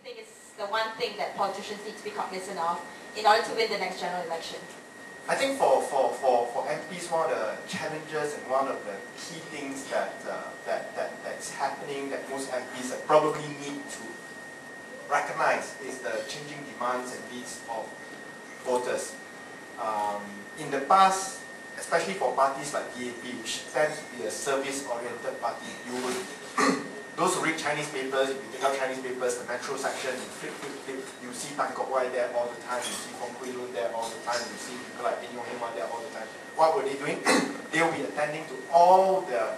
think is the one thing that politicians need to be cognizant of in order to win the next general election? I think for MPs, one of the challenges and one of the key things that's happening that most MPs probably need to recognize is the changing demands and needs of voters. In the past, especially for parties like DAP, which tends to be a service-oriented party, you would those who read Chinese papers, if you take out Chinese papers, the metro section, you flip, you see Tan Kok Wai there all the time, you see Fong Kui Lun there all the time, you see people like Eng Yong Hema there all the time. What were they doing? They will be attending to all the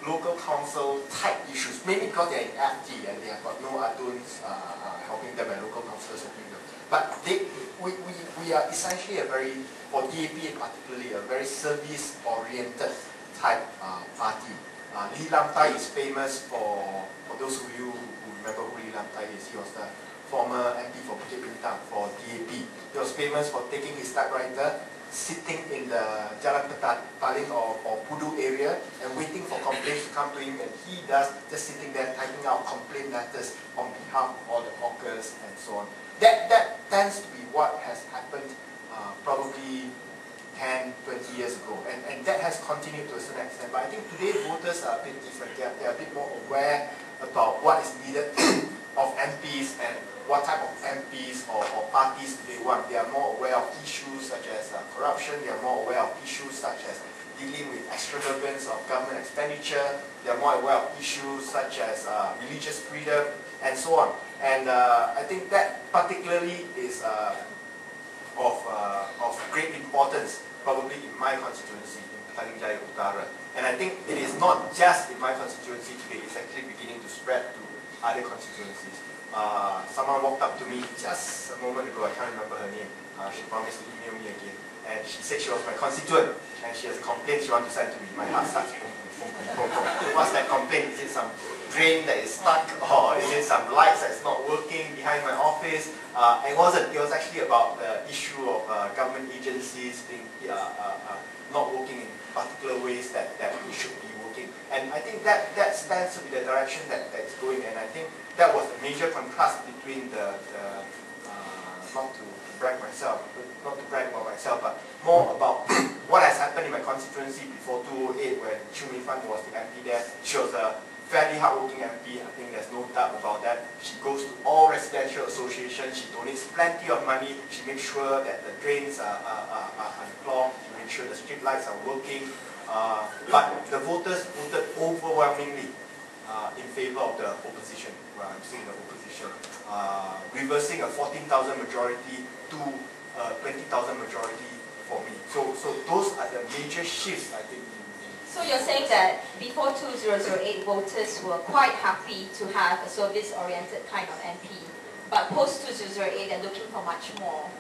local council type issues, mainly because they are in FT and they have got no aduns helping them and local councillors helping them. But we are essentially a very, for DAP particularly, a very service-oriented type party. Lee Lam Tai is famous for those of you who remember who Lee Lam Tai is. He was the former MP for Bukit Bintang for DAP. He was famous for taking his typewriter, sitting in the Jalan Petaling or Pudu area and waiting for complaints to come to him, and he does just sitting there typing out complaint letters on behalf of all the hawkers and so on. That tends to be what has happened probably 10, 20 years ago, and that has continued to a certain extent. But I think today voters are a bit different. They are a bit more aware about what is needed of MPs and what type of MPs or parties they want. They are more aware of issues such as corruption. They are more aware of issues such as dealing with extravagance of government expenditure. They are more aware of issues such as religious freedom and so on. And I think that particularly is of great importance, probably in my constituency, in Petaling Jaya Utara. And I think it is not just in my constituency today, it's actually beginning to spread to other constituencies. Someone walked up to me just a moment ago, I can't remember her name. She promised to email me again. And she said she was my constituent, and she has a complaint she wants to send to me. My heart starts boom, boom, boom, boom, boom. What's that complaint? Is it some drain that is stuck, or is it some lights that's not working behind my office? It wasn't. It was actually about the issue of government agencies being not working in particular ways that we should be working. And I think that stands to be the direction that it's going. And I think that was a major contrast between not to brag about myself, but more about what has happened in my constituency before 2008 when Chu Mi Fan was the MP there. She was a fairly hardworking MP, I think there's no doubt about that. She goes to all residential associations, she donates plenty of money, she makes sure that the drains are unclogged, she makes sure the street lights are working. But the voters voted overwhelmingly in favor of the opposition. Well, I'm saying the opposition. Reversing a 14,000 majority to a 20,000 majority for me. So those are the major shifts, I think. So you're saying that before 2008, voters were quite happy to have a service-oriented kind of MP, but post-2008, they're looking for much more.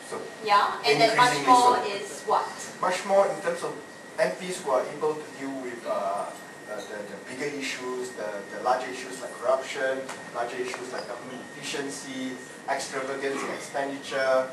So, yeah, and then much more is what? Much more in terms of MPs who are able to deal with the bigger issues, the larger issues like corruption, larger issues like government efficiency, extravagance in expenditure,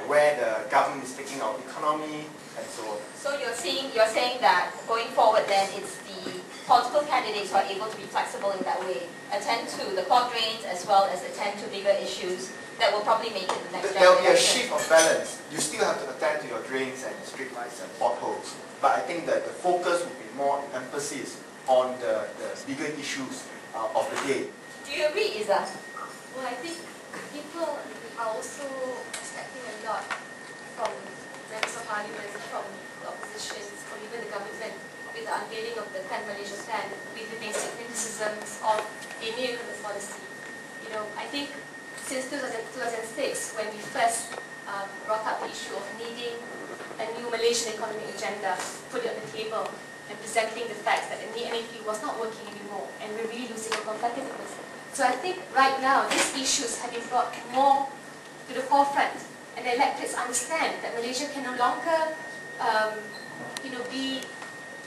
where the government is taking our economy, and so on. So you're saying that going forward then it's the political candidates who are able to be flexible in that way, attend to the clogged drains as well as attend to bigger issues that will probably make it the next There will be a shift of balance. You still have to attend to your drains and street lights and potholes, but I think that the focus will be more emphasis on the bigger issues of the day. Do you agree, Izzah? Well, I think people are also expecting a lot from members of parliament, from the opposition, from even the government, with the unveiling of the Kan Malaysia plan, with the basic criticisms of the new economic policy. You know, I think since 2006, when we first brought up the issue of needing a new Malaysian economic agenda, put it on the table, and presenting the facts that the NAP was not working anymore, and we're really losing our competitiveness. So I think right now, these issues have been brought more to the forefront, and the electorates understand that Malaysia can no longer, be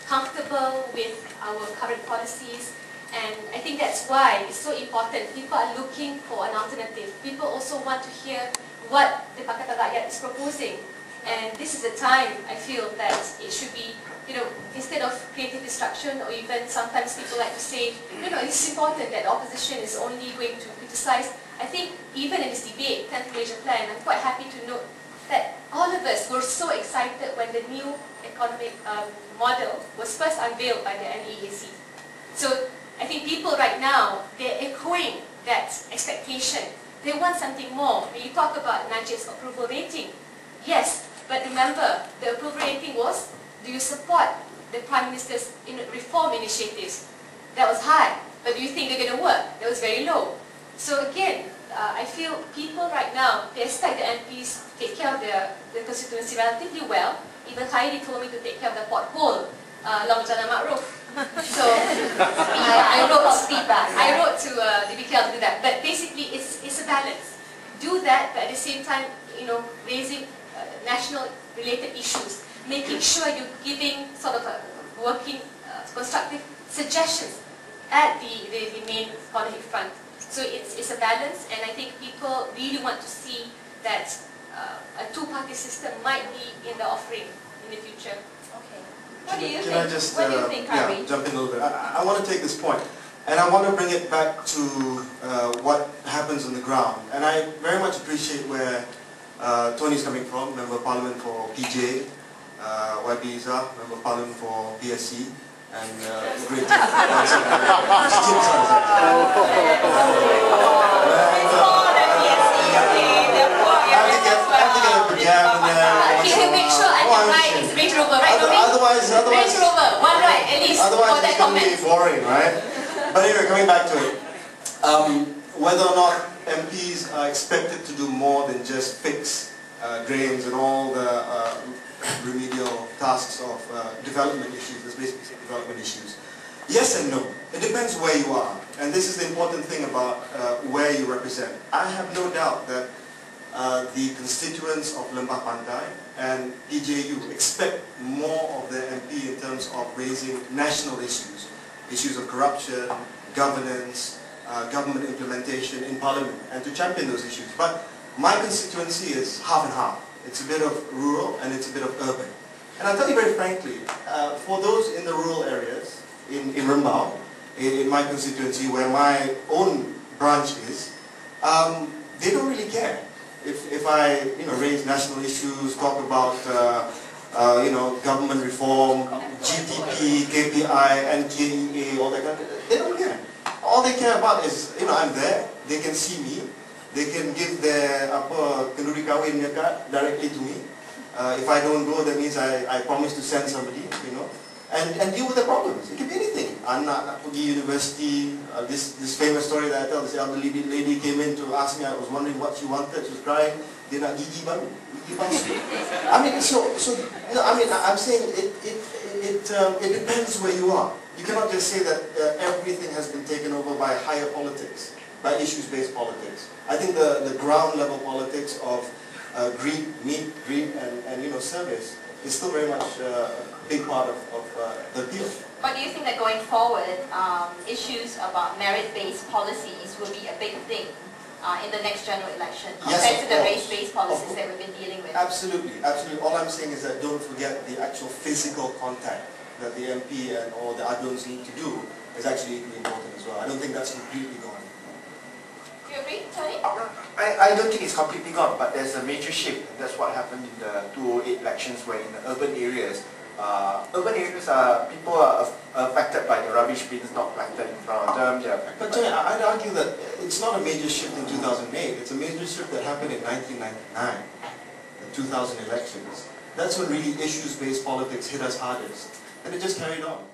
comfortable with our current policies, and I think that's why it's so important. People are looking for an alternative. People also want to hear what the Pakatan Rakyat is proposing, and this is the time I feel that it should be, instead of creating destruction, or even sometimes people like to say, no, it's important that the opposition is only going to criticize. I think even in this debate, 10th Malaysia Plan, I'm quite happy to note that all of us were so excited when the new economic model was first unveiled by the NEAC. So I think people right now, they're echoing that expectation. They want something more. When you talk about Najib's approval rating, yes, but remember, the approval rating was, do you support the Prime Minister's reform initiatives? That was high. But do you think they're going to work? That was very low. So again, I feel people right now, they expect the MPs to take care of their constituency relatively well. Even Khairy told me to take care of the pothole along Jalan Ma'ruf. So I wrote to DBKL to do that. But basically, it's a balance. Do that, but at the same time, raising national related issues, making sure you're giving sort of working, constructive suggestions at the main economic front. So it's a balance, and I think people really want to see that a two-party system might be in the offering in the future. Okay. What do you think? Can I just what do you think, Khairy? jump in a little bit? I want to take this point, and I want to bring it back to what happens on the ground. And I very much appreciate where Tony's coming from, Member of Parliament for PJ, YB Izzah, Member of Parliament for PSC, and great Otherwise, Range Rover, one right, at least, otherwise it's going to be boring, right? But anyway, coming back to it, whether or not MPs are expected to do more than just fix drains and all the remedial tasks of development issues, let's basically say development issues. Yes and no. It depends where you are. And this is the important thing about where you represent. I have no doubt that the constituents of Lembah Pantai and PJU expect more of their MP in terms of raising national issues. Issues of corruption, governance, government implementation in Parliament, and to champion those issues. But my constituency is half and half. It's a bit of rural and it's a bit of urban. And I'll tell you very frankly, for those in the rural areas, in Rembau, in my constituency where my own branch is, they don't really care. If I raise national issues, talk about government reform, GTP, KPI, NKEA, all that kind of thing, they don't care. All they care about is, I'm there, they can see me, they can give their kenduri kahwin card directly to me. If I don't go, that means I promise to send somebody, and deal with the problems. It can be anything. Anak nak pergi university. This famous story that I tell, this elderly lady came in to ask me. I was wondering what she wanted. She was crying. Dia nak gigi baru. Gigi palsu. I mean, I'm saying it depends where you are. You cannot just say that everything has been taken over by higher politics, by issues-based politics. I think the ground level politics of greed, meet, greed, and service is still very much a big part of the appeal. But do you think that going forward, issues about merit-based policies will be a big thing in the next general election compared to the race-based policies that we've been dealing with? Absolutely, absolutely. All I'm saying is that don't forget the actual physical contact that the MP or the adons need to do is actually equally important as well. I don't think that's completely gone. Do you agree, Tony? I don't think it's completely gone, but there's a major shift. And that's what happened in the 2008 elections, where in the urban areas, people are affected by the rubbish bins not planted in front of them. But Tony, I'd argue that it's not a major shift in 2008. It's a major shift that happened in 1999, the 2000 elections. That's when really issues-based politics hit us hardest. And it just carried on.